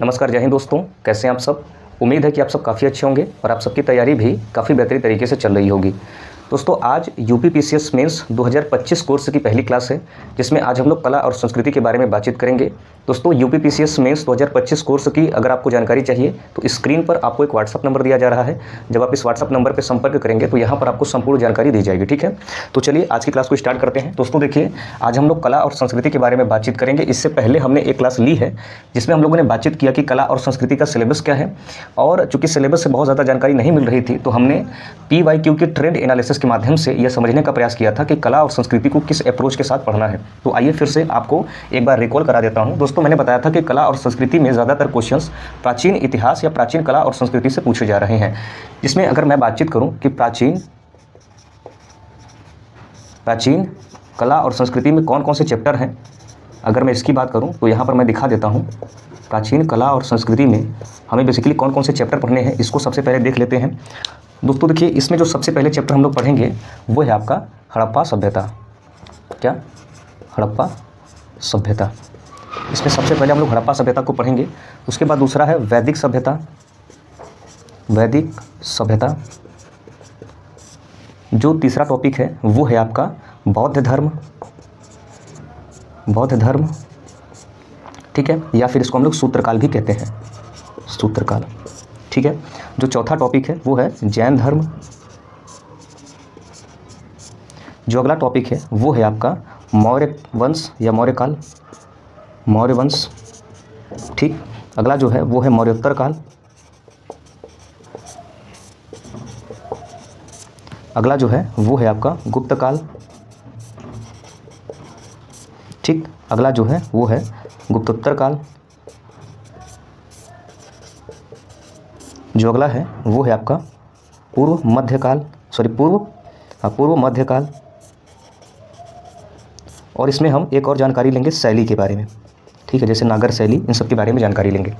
नमस्कार, जय हिंद दोस्तों। कैसे हैं आप सब। उम्मीद है कि आप सब काफ़ी अच्छे होंगे और आप सबकी तैयारी भी काफ़ी बेहतरीन तरीके से चल रही होगी। दोस्तों, आज यूपीपीसीएस मेंस 2025 कोर्स की पहली क्लास है, जिसमें आज हम लोग कला और संस्कृति के बारे में बातचीत करेंगे। दोस्तों, यूपीपीसीएस मेंस 2025 कोर्स की अगर आपको जानकारी चाहिए तो स्क्रीन पर आपको एक व्हाट्सअप नंबर दिया जा रहा है। जब आप इस व्हाट्सअप नंबर पर संपर्क करेंगे तो यहाँ पर आपको संपूर्ण जानकारी दी जाएगी। ठीक है, तो चलिए आज की क्लास को स्टार्ट करते हैं। दोस्तों देखिए, आज हम लोग कला और संस्कृति के बारे में बातचीत करेंगे। इससे पहले हमने एक क्लास ली है जिसमें हम लोगों ने बातचीत किया कि कला और संस्कृति का सिलेबस क्या है, और चूंकि सिलेबस से बहुत ज़्यादा जानकारी नहीं मिल रही थी तो हमने PYQ के ट्रेंड एनालिसिस के माध्यम से यह समझने का प्रयास किया था कि कला और संस्कृति को किस अप्रोच के साथ पढ़ना है। तो आइए फिर से आपको एक बार रिकॉल करा देता हूं। दोस्तों, मैंने बताया था कि कला और संस्कृति में ज़्यादातर क्वेश्चंस प्राचीन इतिहास या प्राचीन कला और संस्कृति से पूछे जा रहे हैं। जिसमें अगर मैं बातचीत करूं कि प्राचीन कला और संस्कृति में कौन कौन से चैप्टर हैं, अगर मैं इसकी बात करूं तो यहाँ पर मैं दिखा देता हूँ। प्राचीन कला और संस्कृति में हमें बेसिकली कौन कौन से चैप्टर पढ़ने हैं, इसको सबसे पहले देख लेते हैं। दोस्तों देखिए, इसमें जो सबसे पहले चैप्टर हम लोग पढ़ेंगे वो है आपका हड़प्पा सभ्यता। क्या? हड़प्पा सभ्यता। इसमें सबसे पहले हम लोग हड़प्पा सभ्यता को पढ़ेंगे। उसके बाद दूसरा है वैदिक सभ्यता। वैदिक सभ्यता। जो तीसरा टॉपिक है वो है आपका बौद्ध धर्म। बौद्ध धर्म, ठीक है, या फिर इसको हम लोग सूत्रकाल भी कहते हैं, सूत्रकाल। ठीक है, जो चौथा टॉपिक है वो है जैन धर्म। जो अगला टॉपिक है वो है आपका मौर्य वंश या मौर्य काल, मौर्य वंश। ठीक, अगला जो है वो है मौर्योत्तर काल। अगला जो है वो है आपका गुप्त काल। ठीक, अगला जो है वो है गुप्तोत्तर काल। जो अगला है वो है आपका पूर्व मध्यकाल, पूर्व मध्यकाल। और इसमें हम एक और जानकारी लेंगे शैली के बारे में। ठीक है, जैसे नागर शैली, इन सब के बारे में जानकारी लेंगे।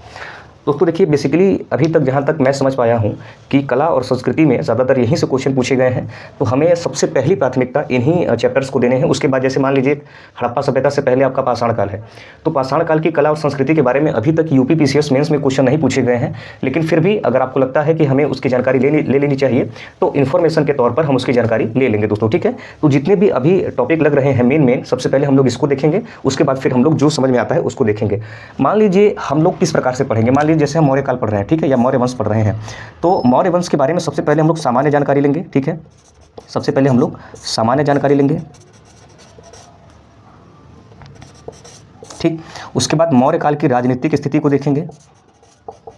दोस्तों देखिए, बेसिकली अभी तक जहाँ तक मैं समझ पाया हूँ कि कला और संस्कृति में ज़्यादातर यहीं से क्वेश्चन पूछे गए हैं, तो हमें सबसे पहली प्राथमिकता इन्हीं चैप्टर्स को देने हैं। उसके बाद जैसे मान लीजिए हड़प्पा सभ्यता से पहले आपका पाषाण काल है, तो पाषाण काल की कला और संस्कृति के बारे में अभी तक यूपीपीसीएस मेंस में क्वेश्चन नहीं पूछे गए हैं। लेकिन फिर भी अगर आपको लगता है कि हमें उसकी जानकारी ले लेनी चाहिए तो इन्फॉर्मेशन के तौर पर हम उसकी जानकारी ले लेंगे दोस्तों। ठीक है, तो जितने भी अभी टॉपिक लग रहे हैं मेन सबसे पहले हम लोग इसको देखेंगे। उसके बाद फिर हम लोग जो समझ में आता है उसको देखेंगे। मान लीजिए हम लोग किस प्रकार से पढ़ेंगे, मान लीजिए जैसे हम मौर्य काल पढ़ रहे हैं, ठीक है, या मौर्य वंश पढ़ रहे हैं, तो मौर्य वंश के बारे में सबसे पहले हम लोग सामान्य जानकारी लेंगे। ठीक है, सबसे पहले हम लोग सामान्य जानकारी लेंगे। ठीक, उसके बाद मौर्य काल की राजनीतिक स्थिति को देखेंगे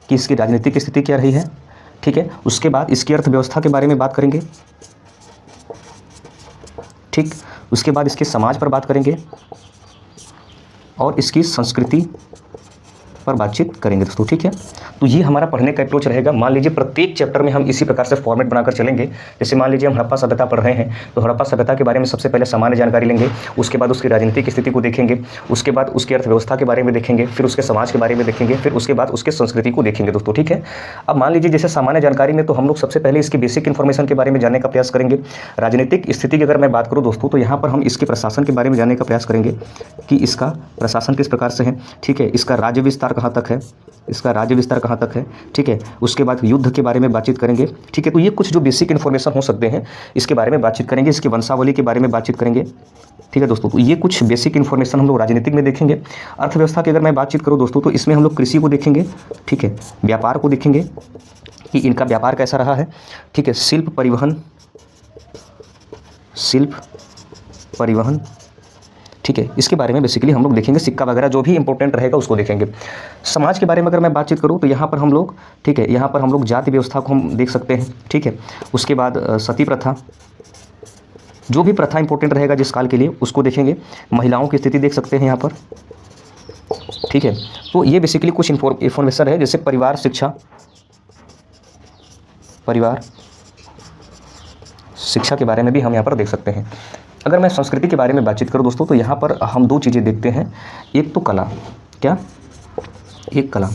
कि इसकी राजनीतिक स्थिति क्या रही है। ठीक है, उसके बाद इसकी अर्थव्यवस्था के बारे में बात करेंगे। ठीक, उसके बाद इसके समाज पर बात करेंगे और इसकी संस्कृति पर बातचीत करेंगे दोस्तों। ठीक है, तो ये हमारा पढ़ने का अप्रोच रहेगा। मान लीजिए प्रत्येक चैप्टर में हम इसी प्रकार से फॉर्मेट बनाकर चलेंगे। जैसे मान लीजिए हम हड़प्पा सभ्यता पढ़ रहे हैं, तो हड़प्पा सभ्यता के बारे में सबसे पहले सामान्य जानकारी लेंगे। उसके बाद उसकी राजनीतिक स्थिति को देखेंगे। उसके बाद उसकी अर्थव्यवस्था के बारे में देखेंगे। फिर उसके समाज के बारे में देखेंगे। फिर उसके बाद उसके संस्कृति को देखेंगे दोस्तों। ठीक है, अब मान लीजिए जैसे सामान्य जानकारी में तो हम लोग सबसे पहले इसकी बेसिक इन्फॉर्मेशन के बारे में जानने का प्रयास करेंगे। राजनीतिक स्थिति की अगर मैं बात करूँ दोस्तों, तो यहाँ पर हम इसके प्रशासन के बारे में जानने का प्रयास करेंगे कि इसका प्रशासन किस प्रकार से है। ठीक है, इसका राज्य विस्तार कहाँ तक है, इसका राज्य विस्तार कहाँ तक है। ठीक है, उसके बाद युद्ध के बारे में बातचीत करेंगे। ठीक है, तो ये कुछ जो बेसिक इन्फॉर्मेशन हो सकते हैं इसके बारे में बातचीत करेंगे। इसकी वंशावली के बारे में बातचीत करेंगे। ठीक है दोस्तों, तो ये कुछ बेसिक इन्फॉर्मेशन हम लोग राजनीतिक में देखेंगे। अर्थव्यवस्था की अगर मैं बातचीत करूँ दोस्तों, तो इसमें हम लोग कृषि को देखेंगे। ठीक है, व्यापार को देखेंगे कि इनका व्यापार कैसा रहा है। ठीक है, शिल्प परिवहन, ठीक है, इसके बारे में बेसिकली हम लोग देखेंगे। सिक्का वगैरह जो भी इंपॉर्टेंट रहेगा उसको देखेंगे। समाज के बारे में अगर मैं बातचीत करूँ तो यहाँ पर हम लोग, ठीक है, यहाँ पर हम लोग जाति व्यवस्था को हम देख सकते हैं। ठीक है, उसके बाद सती प्रथा, जो भी प्रथा इंपॉर्टेंट रहेगा जिस काल के लिए उसको देखेंगे। महिलाओं की स्थिति देख सकते हैं यहाँ पर। ठीक है, तो ये बेसिकली कुछ इन्फॉर्मेशन है। जैसे परिवार शिक्षा के बारे में भी हम यहाँ पर देख सकते हैं। अगर मैं संस्कृति के बारे में बातचीत करूँ दोस्तों, तो यहाँ पर हम दो चीज़ें देखते हैं। एक तो कला, क्या, एक कला,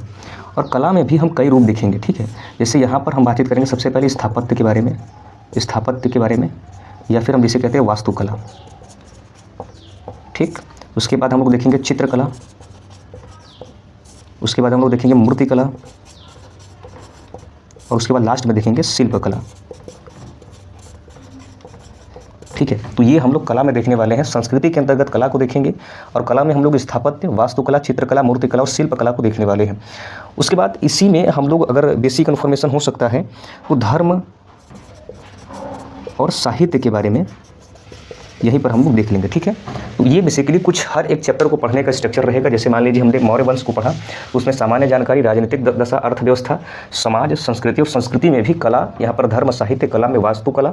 और कला में भी हम कई रूप देखेंगे। ठीक है, जैसे यहाँ पर हम बातचीत करेंगे सबसे पहले स्थापत्य के बारे में, या फिर हम जिसे कहते हैं वास्तुकला। ठीक, उसके बाद हम लोग देखेंगे चित्रकला। उसके बाद हम लोग देखेंगे मूर्तिकला, और उसके बाद लास्ट में देखेंगे शिल्पकला। ठीक है, तो ये हम लोग कला में देखने वाले हैं। संस्कृति के अंतर्गत कला को देखेंगे, और कला में हम लोग स्थापत्य, वास्तुकला, चित्रकला, मूर्तिकला और शिल्पकला को देखने वाले हैं। उसके बाद इसी में हम लोग अगर बेसिक इन्फॉर्मेशन हो सकता है तो धर्म और साहित्य के बारे में यहीं पर हम लोग देख लेंगे। ठीक है, तो ये बेसिकली कुछ हर एक चैप्टर को पढ़ने का स्ट्रक्चर रहेगा। जैसे मान लीजिए हमने मौर्य वंश को पढ़ा, तो उसमें सामान्य जानकारी, राजनीतिक दशा, अर्थव्यवस्था, समाज, संस्कृति, और संस्कृति में भी कला, यहाँ पर धर्म, साहित्य, कला में वास्तुकला,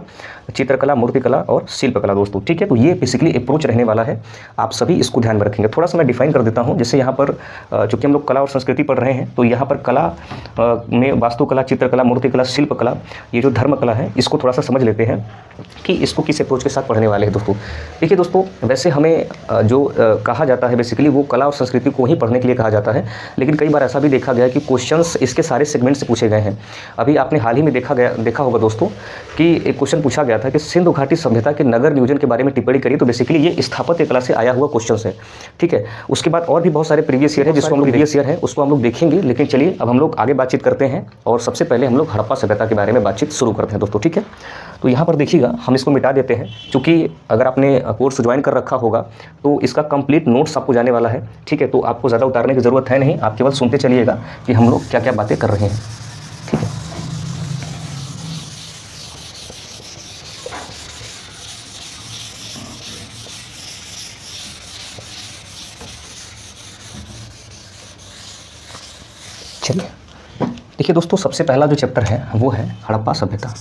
चित्रकला, मूर्तिकला और शिल्पकला दोस्तों। ठीक है, तो ये बेसिकली अप्रोच रहने वाला है, आप सभी इसको ध्यान में रखेंगे। थोड़ा सा मैं डिफाइन कर देता हूँ। जैसे यहाँ पर चूँकि हम लोग कला और संस्कृति पढ़ रहे हैं, तो यहाँ पर कला में वास्तुकला, चित्रकला, मूर्तिकला, शिल्पकला, ये जो धर्म कला है, इसको थोड़ा सा समझ लेते हैं कि इसको किस अप्रोच के साथ पढ़ने वाले हैं दोस्तों। देखिए दोस्तों, वैसे हमें जो कहा जाता है बेसिकली वो कला और संस्कृति को ही पढ़ने के लिए कहा जाता है, लेकिन कई बार ऐसा भी देखा गया कि क्वेश्चंस इसके सारे सेगमेंट से पूछे गए हैं। अभी आपने हाल ही में देखा होगा दोस्तों कि एक क्वेश्चन पूछा गया था कि सिंधु घाटी सभ्यता के नगर नियोजन के बारे में टिप्पणी करी, तो बेसिकली ये स्थापत्य कला से आया हुआ क्वेश्चन है। ठीक है, उसके बाद और भी बहुत सारे प्रीवियस ईयर है जिसको हम लोग प्रीवियस ईयर है उसको हम लोग देखेंगे, लेकिन चलिए अब हम लोग आगे बातचीत करते हैं, और सबसे पहले हम लोग हड़प्पा सभ्यता के बारे में बातचीत शुरू करते हैं दोस्तों। ठीक है, तो यहाँ पर देखिएगा, हम इसको मिटा देते हैं, क्योंकि अगर आपने कोर्स ज्वाइन कर रखा होगा तो इसका कंप्लीट नोट्स आपको जाने वाला है। ठीक है, तो आपको ज़्यादा उतारने की ज़रूरत है नहीं, आप केवल सुनते चलिएगा कि हम लोग क्या क्या बातें कर रहे हैं। ठीक है, चलिए देखिए दोस्तों, सबसे पहला जो चैप्टर है वो है हड़प्पा सभ्यता।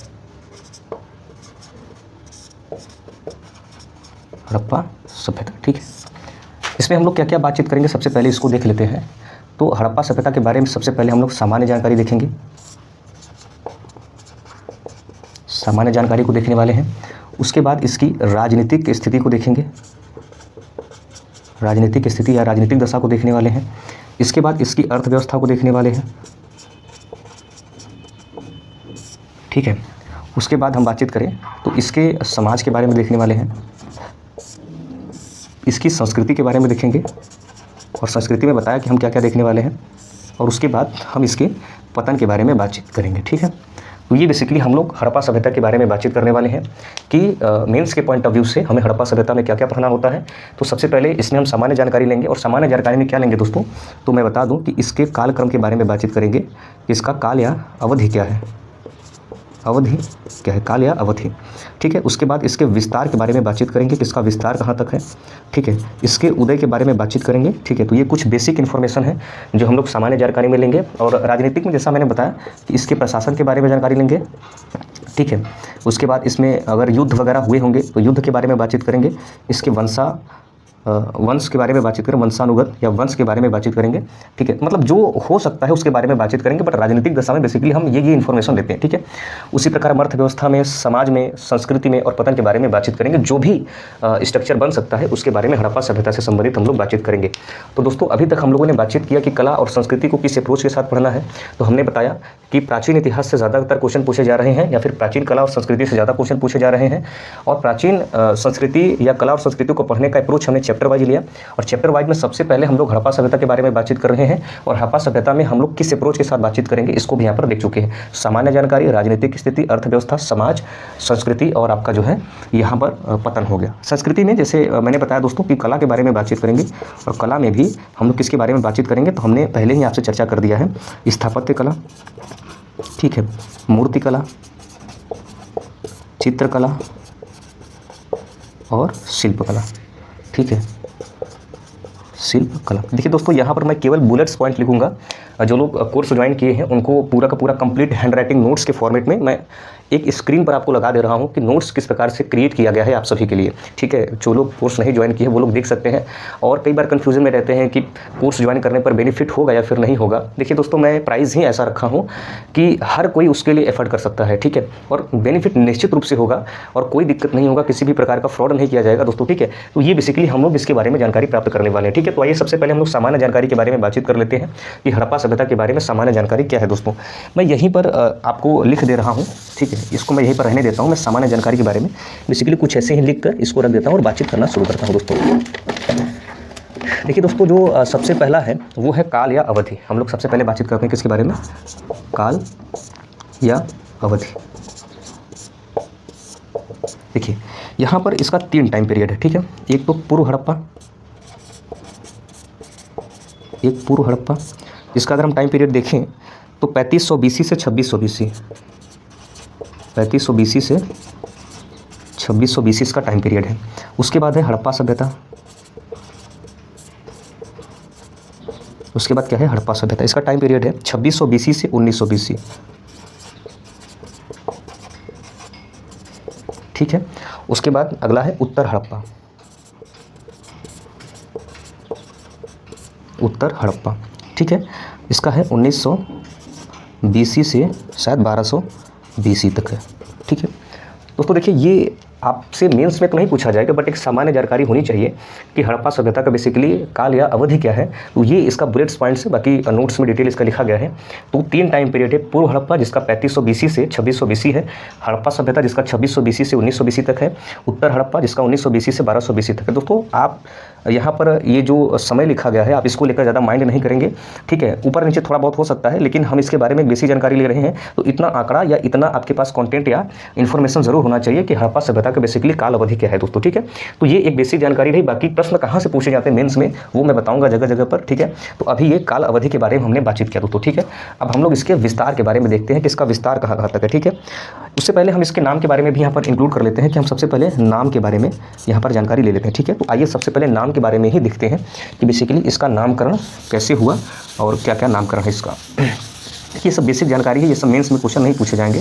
हड़प्पा सभ्यता, ठीक है, इसमें हम लोग क्या क्या बातचीत करेंगे, सबसे पहले इसको देख लेते हैं। तो हड़प्पा सभ्यता के बारे में सबसे पहले हम लोग सामान्य जानकारी देखेंगे, सामान्य जानकारी को देखने वाले हैं। उसके बाद इसकी राजनीतिक स्थिति को देखेंगे, राजनीतिक स्थिति या राजनीतिक दशा को देखने वाले हैं। इसके बाद इसकी अर्थव्यवस्था को देखने वाले हैं। ठीक है, उसके बाद हम बातचीत करें तो इसके समाज के बारे में देखने वाले हैं, इसकी संस्कृति के बारे में देखेंगे, और संस्कृति में बताया कि हम क्या क्या देखने वाले हैं, और उसके बाद हम इसके पतन के बारे में बातचीत करेंगे। ठीक है, तो ये बेसिकली हम लोग हड़प्पा सभ्यता के बारे में बातचीत करने वाले हैं कि मेंस के पॉइंट ऑफ व्यू से हमें हड़प्पा सभ्यता में क्या क्या पढ़ना होता है। तो सबसे पहले इसमें हम सामान्य जानकारी लेंगे, और सामान्य जानकारी में क्या लेंगे दोस्तों, तो मैं बता दूं कि इसके कालक्रम के बारे में बातचीत करेंगे, इसका काल या अवधि क्या है, अवधि क्या है, काल या अवधि। ठीक है, उसके बाद इसके विस्तार के बारे में बातचीत करेंगे कि इसका विस्तार कहाँ तक है। ठीक है, इसके उदय के बारे में बातचीत करेंगे। ठीक है, तो ये कुछ बेसिक इन्फॉर्मेशन है जो हम लोग सामान्य जानकारी में लेंगे। और राजनीतिक में जैसा मैंने बताया कि इसके प्रशासन के बारे में जानकारी लेंगे। ठीक है, उसके बाद इसमें अगर युद्ध वगैरह हुए होंगे तो युद्ध के बारे में बातचीत करेंगे। इसके वंश के बारे में बातचीत करें, वंशानुगत या वंश के बारे में बातचीत करेंगे। ठीक है, मतलब जो हो सकता है उसके बारे में बातचीत करेंगे, बट राजनीतिक दशा में बेसिकली हम ये इन्फॉर्मेशन लेते हैं। ठीक है, उसी प्रकार हम अर्थव्यवस्था में, समाज में, संस्कृति में और पतन के बारे में बातचीत करेंगे। जो भी स्ट्रक्चर बन सकता है उसके बारे में हड़प्पा सभ्यता से संबंधित हम लोग बातचीत करेंगे। तो दोस्तों, अभी तक हम लोगों ने बातचीत किया कि कला और संस्कृति को किस अप्रोच के साथ पढ़ना है। तो हमने बताया कि प्राचीन इतिहास से ज़्यादातर क्वेश्चन पूछे जा रहे हैं, या फिर प्राचीन कला और संस्कृति से ज़्यादा क्वेश्चन पूछे जा रहे हैं। और प्राचीन संस्कृति या कला और संस्कृति को पढ़ने का अप्रोच हमने चैप्टर वाइज लिया, और चैप्टर वाइज में सबसे पहले हम लोग हड़प्पा सभ्यता के बारे में बातचीत कर रहे हैं। और हड़प्पा सभ्यता में हम लोग किस अप्रोच के साथ बातचीत करेंगे इसको भी यहाँ पर देख चुके हैं। सामान्य जानकारी, राजनीतिक स्थिति, अर्थव्यवस्था, समाज, संस्कृति और आपका जो है यहाँ पर पतन हो गया। संस्कृति में जैसे मैंने बताया दोस्तों कि कला के बारे में बातचीत करेंगे, और कला में भी हम लोग किसके बारे में बातचीत करेंगे, तो हमने पहले ही आपसे चर्चा कर दिया है, स्थापत्य कला, ठीक है, मूर्ति कला, चित्रकला और शिल्पकला। ठीक है, शिल्पकला। देखिए दोस्तों, यहाँ पर मैं केवल बुलेट्स पॉइंट लिखूंगा। जो लोग कोर्स ज्वाइन किए हैं उनको पूरा का पूरा कंप्लीट हैंड राइटिंग नोट्स के फॉर्मेट में मैं एक स्क्रीन पर आपको लगा दे रहा हूं कि नोट्स किस प्रकार से क्रिएट किया गया है आप सभी के लिए। ठीक है, जो लोग कोर्स नहीं ज्वाइन किए वो लोग देख सकते हैं, और कई बार कन्फ्यूजन में रहते हैं कि कोर्स ज्वाइन करने पर बेनिफिट होगा या फिर नहीं होगा। देखिए दोस्तों, मैं प्राइस ही ऐसा रखा हूँ कि हर कोई उसके लिए एफर्ट कर सकता है। ठीक है, और बेनिफिट निश्चित रूप से होगा, और कोई दिक्कत नहीं होगा, किसी भी प्रकार का फ्रॉड नहीं किया जाएगा दोस्तों। ठीक है, तो ये बेसिकली हम लोग इसके बारे में जानकारी प्राप्त करने वाले हैं। ठीक है, तो आइए सबसे पहले हम लोग सामान्य जानकारी के बारे में बातचीत कर लेते हैं कि हड़प्पा सभ्यता के बारे में सामान्य जानकारी क्या है दोस्तों। मैं यहीं पर आपको लिख दे रहा हूँ। ठीक है, इसको मैं यहीं पर रहने देता हूँ। मैं सामान्य जानकारी के बारे में बेसिकली कुछ ऐसे ही लिख कर इसको रख देता हूँ और बातचीत करना शुरू करता हूँ दोस्तों। देखिए दोस्तों, जो सबसे पहला है वो है काल या अवधि। हम लोग सबसे पहले बातचीत करते हैं किसके बारे में, काल या अवधि। देखिए यहाँ पर इसका 3 टाइम पीरियड है, ठीक है। एक तो पूर्व हड़प्पा, एक पूर्व हड़प्पा। इसका अगर हम टाइम पीरियड देखें तो 3500 BC से 2600 BC, 3500 BC से 2600 BC इसका टाइम पीरियड है। उसके बाद है हड़प्पा सभ्यता, उसके बाद क्या है, हड़प्पा सभ्यता। इसका टाइम पीरियड है 2600 BC से 1900 BC, ठीक है। उसके बाद अगला है उत्तर हड़प्पा, उत्तर हड़प्पा, ठीक है। इसका है 1900 BC से शायद 1200 BC तक है, ठीक है। दोस्तों देखिए, ये आपसे मेंस में तो नहीं पूछा जाएगा, बट एक सामान्य जानकारी होनी चाहिए कि हड़प्पा सभ्यता का बेसिकली काल या अवधि क्या है। तो ये इसका बुलेट्स पॉइंट्स है, बाकी नोट्स में डिटेल इसका लिखा गया है। तो 3 टाइम पीरियड है, पूर्व हड़प्पा जिसका 3500 BC से 2600 BC है, हड़प्पा सभ्यता जिसका 2600 BC से 1900 BC तक है, उत्तर हड़प्पा जिसका 1900 BC से 1200 BC तक है। दोस्तों आप यहाँ पर ये जो समय लिखा गया है, आप इसको लेकर ज़्यादा माइंड नहीं करेंगे, ठीक है। ऊपर नीचे थोड़ा बहुत हो सकता है, लेकिन हम इसके बारे में बेसिक जानकारी ले रहे हैं। तो इतना आंकड़ा या इतना आपके पास कंटेंट या इन्फॉर्मेशन जरूर होना चाहिए कि हड़प्पा सभ्यता का बेसिकली काल अवधि क्या है दोस्तों, ठीक है। तो ये एक बेसिक जानकारी रही। बाकी प्रश्न कहाँ से पूछे जाते हैं मेंस में वो मैं बताऊंगा जगह जगह पर, ठीक है। तो अभी ये काल अवधि के बारे में हमने बातचीत किया दोस्तों, ठीक है। अब हम लोग इसके विस्तार के बारे में देखते हैं कि इसका विस्तार कहाँ कहाँ तक है, ठीक है। उससे पहले हम इसके नाम के बारे में भी यहाँ पर इंक्लूड कर लेते हैं कि हम सबसे पहले नाम के बारे में यहाँ पर जानकारी ले लेते हैं, ठीक है। तो आइए सबसे पहले नाम के बारे में ही देखते हैं कि बेसिकली इसका नामकरण कैसे हुआ और क्या क्या नामकरण है इसका। ये सब बेसिक जानकारी है, ये सब मेंस में क्वेश्चन नहीं पूछे जाएंगे,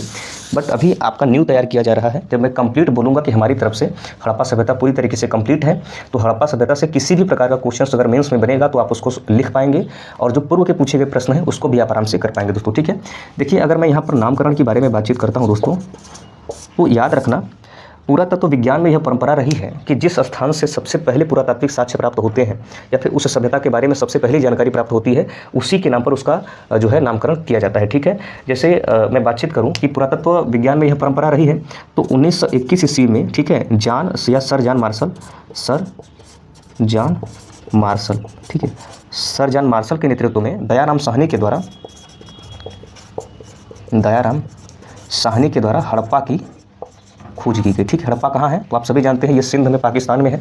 बट अभी आपका न्यू तैयार किया जा रहा है। जब मैं कंप्लीट बोलूँगा कि हमारी तरफ से हड़प्पा सभ्यता पूरी तरीके से कंप्लीट है, तो हड़प्पा सभ्यता से किसी भी प्रकार का क्वेश्चन अगर मेंस में बनेगा तो आप उसको लिख पाएंगे, और जो पूर्व के पूछे गए प्रश्न हैं उसको भी आप आराम से कर पाएंगे दोस्तों, ठीक है। देखिए अगर मैं यहाँ पर नामकरण के बारे में बातचीत करता हूँ दोस्तों, तो याद रखना पुरातत्व विज्ञान में यह परंपरा रही है कि जिस स्थान से सबसे पहले पुरातात्विक साक्ष्य प्राप्त होते हैं या फिर उस सभ्यता के बारे में सबसे पहले जानकारी प्राप्त होती है, उसी के नाम पर उसका जो है नामकरण किया जाता है, ठीक है। जैसे मैं बातचीत करूं कि पुरातत्व विज्ञान में यह परंपरा रही है, तो 1921 ईस्वी में, ठीक है, सर जॉन मार्शल, ठीक है, सर जॉन मार्शल के नेतृत्व में दयाराम साहनी के द्वारा हड़प्पा की खोज की गई, ठीक है। हड़प्पा कहाँ है तो आप सभी जानते हैं, ये सिंध में पाकिस्तान में है,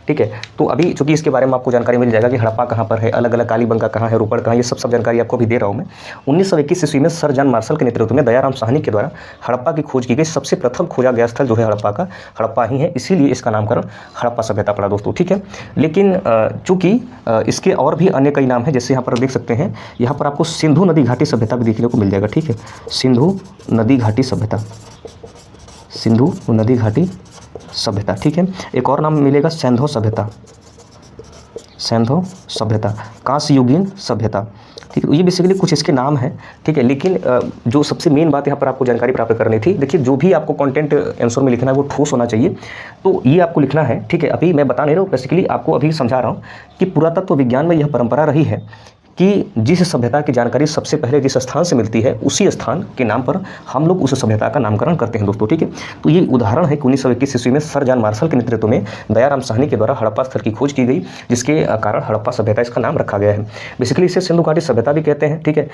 ठीक है। तो अभी चूंकि इसके बारे में आपको जानकारी मिल जाएगा कि हड़प्पा कहाँ पर है, अलग अलग कालीबंगा कहाँ है, रोपड़ कहाँ, ये सब जानकारी आपको भी दे रहा हूँ मैं। 1921 ईस्वी में सर जॉन मार्शल के नेतृत्व में दयाराम साहनी के द्वारा हड़प्पा की खोज की गई। सबसे प्रथम खोजा गया स्थल जो है हड़प्पा का, हड़प्पा ही है, इसीलिए इसका नामकरण हड़प्पा सभ्यता पड़ा दोस्तों, ठीक है। लेकिन चूँकि इसके और भी अन्य कई नाम हैं, जैसे यहाँ पर देख सकते हैं, यहाँ पर आपको सिंधु नदी घाटी सभ्यता भी देखने को मिल जाएगा, ठीक है। सिंधु नदी घाटी सभ्यता, सिंधु नदी घाटी सभ्यता, ठीक है। एक और नाम मिलेगा सैंधो सभ्यता, सैंधो सभ्यता, कांस्ययुगीन सभ्यता, ठीक है। ये बेसिकली कुछ इसके नाम हैं, ठीक है। लेकिन जो सबसे मेन बात यहाँ पर आपको जानकारी प्राप्त करनी थी, देखिए जो भी आपको कंटेंट आंसर में लिखना है वो ठोस होना चाहिए, तो ये आपको लिखना है, ठीक है। अभी मैं बता नहीं रहा हूँ, बेसिकली आपको अभी समझा रहा हूँ कि पुरातत्व विज्ञान में यह परंपरा रही है कि जिस सभ्यता की जानकारी सबसे पहले जिस स्थान से मिलती है, उसी स्थान के नाम पर हम लोग उस सभ्यता का नामकरण करते हैं दोस्तों, ठीक है। तो ये उदाहरण है कि 1921 ईस्वी में सर जॉन मार्शल के नेतृत्व में दयाराम साहनी के द्वारा हड़प्पा स्थल की खोज की गई, जिसके कारण हड़प्पा सभ्यता इसका नाम रखा गया है। बेसिकली इसे सिंधु घाटी सभ्यता भी कहते हैं, ठीक है,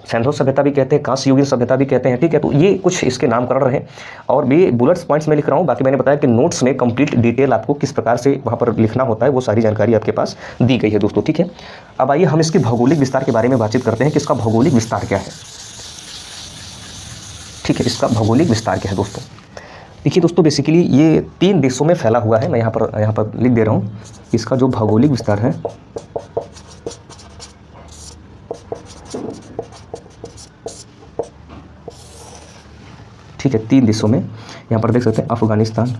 सैंधो सभ्यता भी कहते हैं, कांस्ययुगीन सभ्यता भी कहते हैं, ठीक है। तो ये कुछ इसके नामकरण रहे, और भी बुलेट्स पॉइंट्स में लिख रहा हूँ। बाकी मैंने बताया कि नोट्स में कंप्लीट डिटेल आपको किस प्रकार से वहाँ पर लिखना होता है, वो सारी जानकारी आपके पास दी गई है दोस्तों, ठीक है। अब आइए हम इसके भौगोलिक विस्तार के बारे में बातचीत करते हैं कि इसका भौगोलिक विस्तार क्या है, ठीक है। इसका भौगोलिक विस्तार क्या है दोस्तों, देखिए दोस्तों, बेसिकली ये 3 देशों में फैला हुआ है। मैं यहाँ पर लिख दे रहा हूँ, इसका जो भौगोलिक विस्तार है, ठीक है, 3 देशों में। यहाँ पर देख सकते हैं अफगानिस्तान,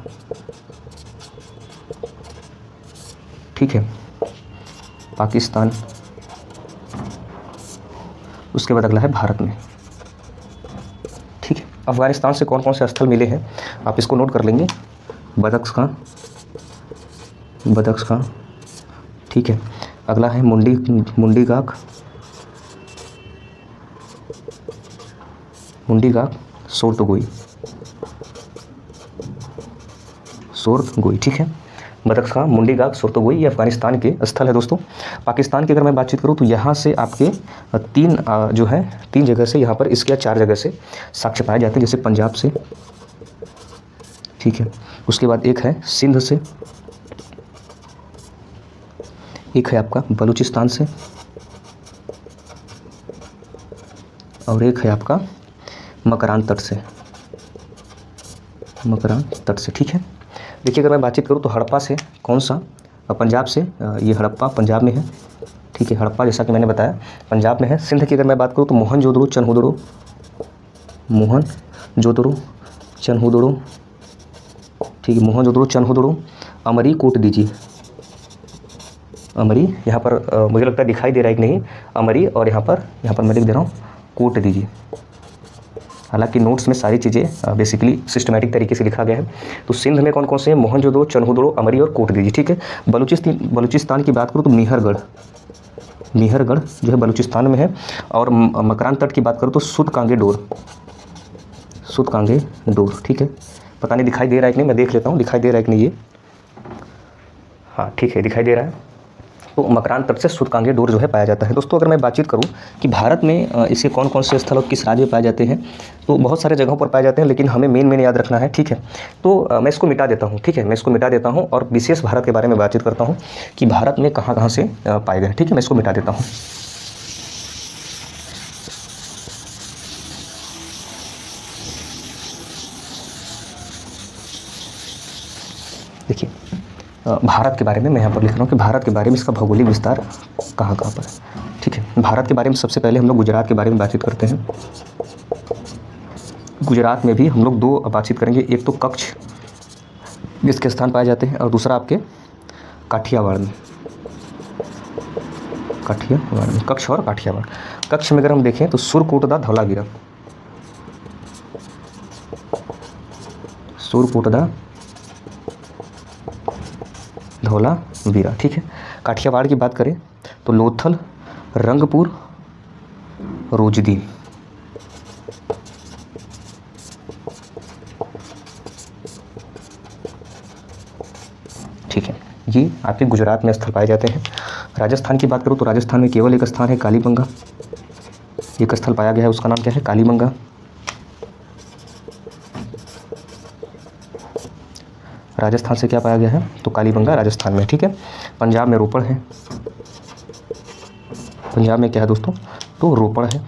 ठीक है, पाकिस्तान, उसके बाद अगला है भारत में, ठीक है। अफगानिस्तान से कौन कौन से स्थल मिले हैं आप इसको नोट कर लेंगे, बदख्शां, ठीक है। अगला है मुंडीगाक, सोर्तगोई, ठीक है। बदख्शां, मुंडीगाग, सुरतोगोई, ये अफगानिस्तान के स्थल है दोस्तों। पाकिस्तान की अगर मैं बातचीत करूँ तो यहाँ से आपके तीन जगह से यहाँ पर इसके 4 जगह से साक्ष्य पाए जाते हैं, जैसे पंजाब से, ठीक है। उसके बाद एक है सिंध से, एक है आपका बलूचिस्तान से, और एक है आपका मकरान तट से, ठीक है। देखिए अगर मैं बातचीत करूँ तो हड़प्पा से कौन सा, पंजाब से, ये हड़प्पा पंजाब में है, ठीक है। हड़प्पा जैसा कि मैंने बताया पंजाब में है। सिंध की अगर मैं बात करूँ तो मोहनजोदड़ो चनहुदड़ो, ठीक है, मोहनजोदड़ो चनहुदड़ो, अमरी कोट दीजिए, अमरी यहाँ पर मुझे लगता है दिखाई दे रहा है कि नहीं, अमरी, और यहाँ पर मैं लिख दे रहा हूँ कोट दीजिए। हालांकि नोट्स में सारी चीज़ें बेसिकली सिस्टमेटिक तरीके से लिखा गया है। तो सिंध में कौन कौन से हैं, मोहनजोदड़ो, चनहुदड़ो, अमरी और कोट दीजिए, ठीक है। बलूचिस्तान की बात करूँ तो मिहरगढ़ जो है बलूचिस्तान में है। और मकरान तट की बात करूँ तो सुदकांगे डोर, ठीक है। पता नहीं दिखाई दे रहा है कि नहीं, मैं देख लेता हूँ दिखाई दे रहा है कि नहीं ये, हाँ ठीक है दिखाई दे रहा है। तो मकरान तट से सुदकांगे डोर जो है पाया जाता है। दोस्तों अगर मैं बातचीत करूं कि भारत में इसके कौन कौन से स्थल और किस राज्य में पाए जाते हैं, तो बहुत सारे जगहों पर पाए जाते हैं, लेकिन हमें मेन याद रखना है, ठीक है। तो मैं इसको मिटा देता हूं, ठीक है, मैं इसको मिटा देता हूं और विशेष भारत के बारे में बातचीत करता हूं कि भारत में कहाँ कहाँ से पाए गए, ठीक है। मैं इसको मिटा देता हूँ। देखिए भारत के बारे में मैं यहाँ पर लिख रहा हूँ कि भारत के बारे में इसका भौगोलिक विस्तार कहाँ कहाँ पर है, ठीक है। भारत के बारे में सबसे पहले हम लोग गुजरात के बारे में बातचीत करते हैं। गुजरात में भी हम लोग 2 बातचीत करेंगे, एक तो कच्छ जिसके स्थान पाए जाते हैं, और दूसरा आपके काठियावाड़ में, कच्छ और काठियावाड़। कच्छ में अगर हम देखें तो सुरकोटदा धौलावीरा, ठीक है। काठियावाड़ की बात करें तो लोथल, रंगपुर, रोजदी, ठीक है। ये आपके गुजरात में स्थल पाए जाते हैं। राजस्थान की बात करूँ तो राजस्थान में केवल एक स्थान है कालीबंगा, एक स्थल पाया गया है, उसका नाम क्या है, कालीबंगा। राजस्थान से क्या पाया गया है, तो कालीबंगा राजस्थान में, ठीक है। पंजाब में रोपड़ है, पंजाब में क्या है दोस्तों, तो रोपड़ है,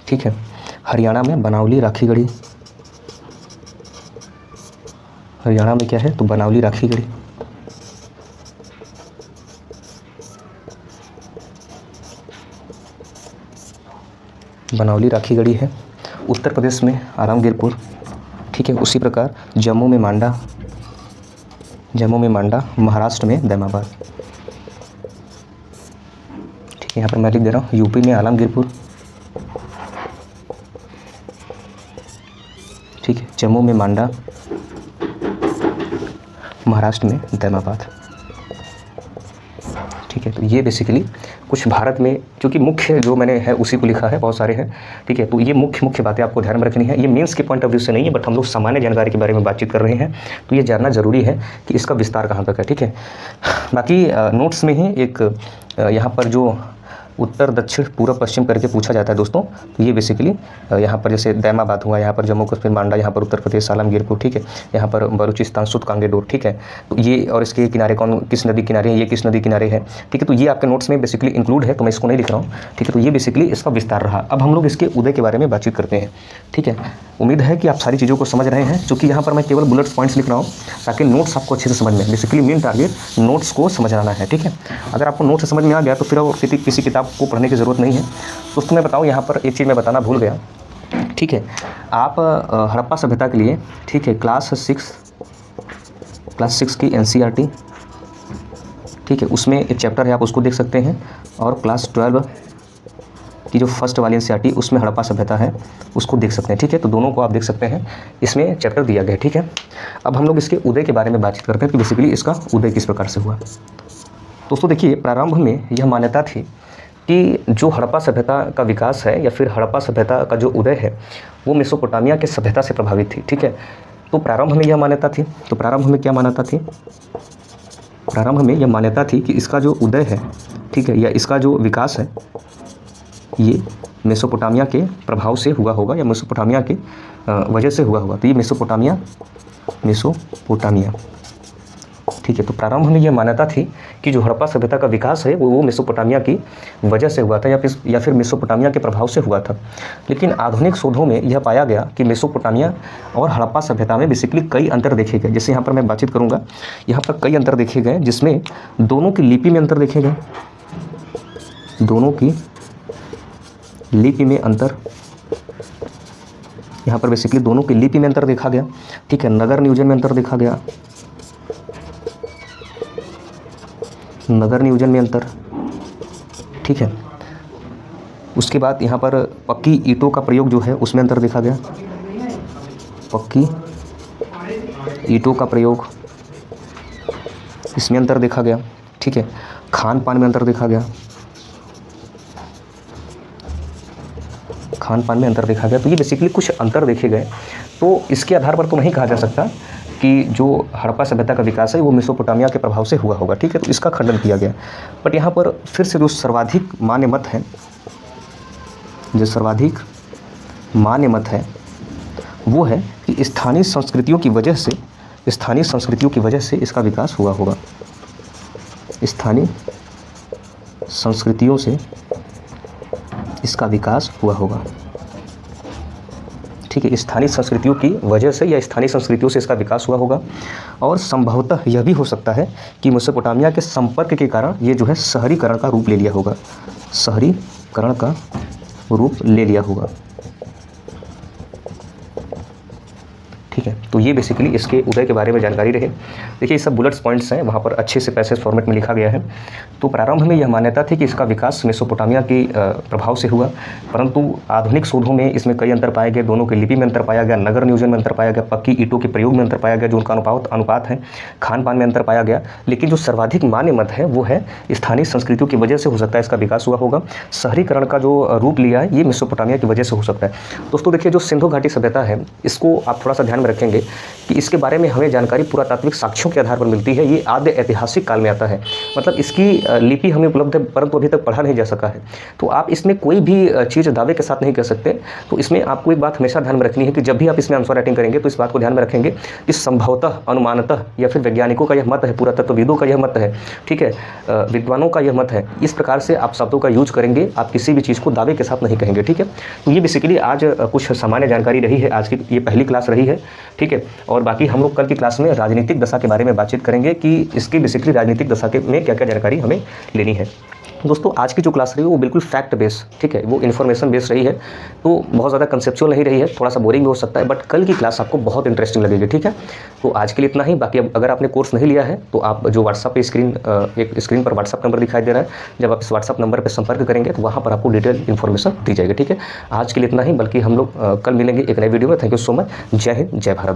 ठीक है। हरियाणा में बनावली, राखीगढ़ी, हरियाणा में क्या है, तो बनावली, राखीगढ़ी, बनावली राखीगढ़ी है। उत्तर प्रदेश में आलमगीरपुर, ठीक है। उसी प्रकार जम्मू में मांडा, महाराष्ट्र में दैमाबाद, ठीक है। यहाँ पर मैं लिख दे रहा हूँ यूपी में आलमगीरपुर, ठीक है। जम्मू में मांडा, महाराष्ट्र में दैमाबाद, ठीक है। तो ये बेसिकली कुछ भारत में, क्योंकि मुख्य जो मैंने है उसी को लिखा है, बहुत सारे हैं, ठीक है। तो ये मुख्य बातें आपको ध्यान में रखनी है। ये मेंस के पॉइंट ऑफ व्यू से नहीं है, बट हम लोग सामान्य जानकारी के बारे में बातचीत कर रहे हैं, तो ये जानना जरूरी है कि इसका विस्तार कहाँ तक है, ठीक है। बाकी नोट्स में ही एक यहाँ पर जो उत्तर, दक्षिण, पूर्व, पश्चिम करके पूछा जाता है दोस्तों, तो ये बेसिकली यहाँ पर जैसे दैमाबाद हुआ, यहाँ पर जम्मू कश्मीर मांडा, यहाँ पर उत्तर प्रदेश आलमगीरपुर, ठीक है। यहाँ पर बलूचिस्तान सुदकांगे डोर, ठीक है। तो ये, और इसके किनारे किस नदी किनारे है, ये किस नदी किनारे है, ठीक है। तो ये आपके नोट्स में बेसिकली इंक्लूड है, तो मैं इसको नहीं लिख रहा हूँ, ठीक है। तो ये बेसिकली इसका विस्तार रहा। अब हम लोग इसके उदय के बारे में बातचीत करते हैं, ठीक है। उम्मीद है कि आप सारी चीज़ों को समझ रहे हैं, क्योंकि यहाँ पर मैं केवल बुलेट पॉइंट्स लिख रहा हूँ ताकि नोट्स आपको अच्छे से समझ में। बेसिकली मेन टारगेट नोट्स को समझ आना है, ठीक है। अगर आपको नोट्स समझ में आ गया तो फिर और किसी किताब को पढ़ने की ज़रूरत नहीं है। दोस्तों मैं बताऊँ, यहाँ पर एक चीज़ मैं बताना भूल गया, ठीक है। आप हड़प्पा सभ्यता के लिए, ठीक है, क्लास 6 की NCERT, ठीक है, उसमें एक चैप्टर है, आप उसको देख सकते हैं। और क्लास 12 की जो फर्स्ट वाली NCERT, उसमें हड़प्पा सभ्यता है, उसको देख सकते हैं, ठीक है। तो दोनों को आप देख सकते हैं, इसमें चैप्टर दिया गया है, ठीक है। अब हम लोग इसके उदय के बारे में बातचीत करते हैं कि बेसिकली इसका उदय किस प्रकार से हुआ। दोस्तों देखिए, प्रारंभ में यह मान्यता थी कि जो हड़प्पा सभ्यता का विकास है, या फिर हड़प्पा सभ्यता का जो उदय है, वो मेसोपोटामिया के सभ्यता से प्रभावित थी, ठीक है। तो प्रारंभ में यह मान्यता थी, तो प्रारंभ में क्या मान्यता थी? प्रारंभ में यह मान्यता थी कि इसका जो उदय है, ठीक है, या इसका जो विकास है ये मेसोपोटामिया के प्रभाव से हुआ होगा या मेसोपोटामिया के वजह से हुआ होगा। तो ये मेसोपोटामिया, ठीक है। तो प्रारंभ में यह मान्यता थी कि जो हड़प्पा सभ्यता का विकास है वो मेसोपोटामिया की वजह से हुआ था या फिर मेसोपोटामिया के प्रभाव से हुआ था। लेकिन आधुनिक शोधों में यह पाया गया कि मेसोपोटामिया और हड़प्पा सभ्यता में बेसिकली कई अंतर देखे गए। जैसे यहाँ पर मैं बातचीत करूँगा, यहाँ पर कई अंतर देखे गए जिसमें दोनों की लिपि में अंतर देखे गए, दोनों की लिपि में अंतर, यहाँ पर बेसिकली दोनों की लिपि में अंतर देखा गया, ठीक है। नगर नियोजन में अंतर देखा गया, नगर नियोजन में अंतर, ठीक है। उसके बाद यहाँ पर पक्की ईंटों का प्रयोग जो है उसमें अंतर देखा गया, पक्की ईंटों का प्रयोग इसमें अंतर देखा गया, ठीक है। खान पान में अंतर देखा गया, खान पान में अंतर देखा गया। तो ये बेसिकली कुछ अंतर देखे गए। तो इसके आधार पर तो नहीं कहा जा सकता कि जो हड़प्पा सभ्यता का विकास है वो मेसोपोटामिया के प्रभाव से हुआ होगा, ठीक है। तो इसका खंडन किया गया। बट यहाँ पर फिर से जो सर्वाधिक मान्य मत है, जो सर्वाधिक मान्य मत है वो है कि स्थानीय संस्कृतियों की वजह से, स्थानीय संस्कृतियों की वजह से इसका विकास हुआ होगा, स्थानीय संस्कृतियों से इसका विकास हुआ होगा, ठीक है। स्थानीय संस्कृतियों की वजह से या स्थानीय संस्कृतियों से इसका विकास हुआ होगा। और संभवतः यह भी हो सकता है कि मेसोपोटामिया के संपर्क के कारण ये जो है शहरीकरण का रूप ले लिया होगा, शहरीकरण का रूप ले लिया होगा, ठीक है। तो ये बेसिकली इसके उदय के बारे में जानकारी रहे। देखिए ये सब बुलेट्स पॉइंट्स हैं, वहाँ पर अच्छे से पैसेज फॉर्मेट में लिखा गया है। तो प्रारंभ में यह मान्यता थी कि इसका विकास मेसोपोटामिया के प्रभाव से हुआ, परंतु आधुनिक शोधों में इसमें कई अंतर पाए गए। दोनों की लिपि में अंतर पाया गया, नगर नियोजन में अंतर पाया गया, पक्की ईंटों के प्रयोग में अंतर पाया गया जो उनका अनुपात है, खान पान में अंतर पाया गया। लेकिन जो सर्वाधिक मान्य मत है वो है स्थानीय संस्कृतियों की वजह से हो सकता है इसका विकास हुआ होगा। शहरीकरण का जो रूप लिया है ये मेसोपोटामिया की वजह से हो सकता है। दोस्तों देखिए जो सिंधु घाटी सभ्यता है इसको आप थोड़ा सा ध्यान में रखेंगे कि इसके बारे में हमें जानकारी पुरातात्विक साक्ष्यों के आधार पर मिलती है। ये आद्य ऐतिहासिक काल में आता है, मतलब इसकी लिपि हमें उपलब्ध है परंतु अभी तक पढ़ा नहीं जा सका है। तो आप इसमें कोई भी चीज़ दावे के साथ नहीं कर सकते। तो इसमें आपको एक बात हमेशा ध्यान में रखनी है कि जब भी आप इसमें आंसर राइटिंग करेंगे तो इस बात को ध्यान में रखेंगे कि संभवतः, अनुमानतः या फिर वैज्ञानिकों का यह मत है, पुरातत्वविदों का यह मत है, ठीक है, विद्वानों का यह मत है। इस प्रकार से आप शब्दों का यूज करेंगे, आप किसी भी चीज़ को दावे के साथ नहीं कहेंगे, ठीक है। तो ये बेसिकली आज कुछ सामान्य जानकारी रही है, आज की ये पहली क्लास रही है, ठीक है। और बाकी हम लोग कल की क्लास में राजनीतिक दशा के बारे में बातचीत करेंगे कि इसकी बेसिकली राजनीतिक दशा के में क्या क्या जानकारी हमें लेनी है। दोस्तों आज की जो क्लास रही है वो बिल्कुल फैक्ट बेस, ठीक है, वो इन्फॉर्मेशन बेस्ड रही है। तो बहुत ज़्यादा कंसेप्चुअल नहीं रही है, थोड़ा सा बोरिंग भी हो सकता है, बट कल की क्लास आपको बहुत इंटरेस्टिंग लगेगी, ठीक है। तो आज के लिए इतना ही। बाकी अगर आपने कोर्स नहीं लिया है तो आप जो व्हाट्सअप पे एक स्क्रीन पर व्हाट्सअप नंबर दिखाई दे रहा है, जब आप इस व्हाट्सअप नंबर पर संपर्क करेंगे तो वहाँ पर आपको डिटेल इन्फॉर्मेशन दी जाएगी, ठीक है। आज के लिए इतना ही, बल्कि हम लोग कल मिलेंगे एक नए वीडियो में। Thank you so much. जय हिंद, जय भारत।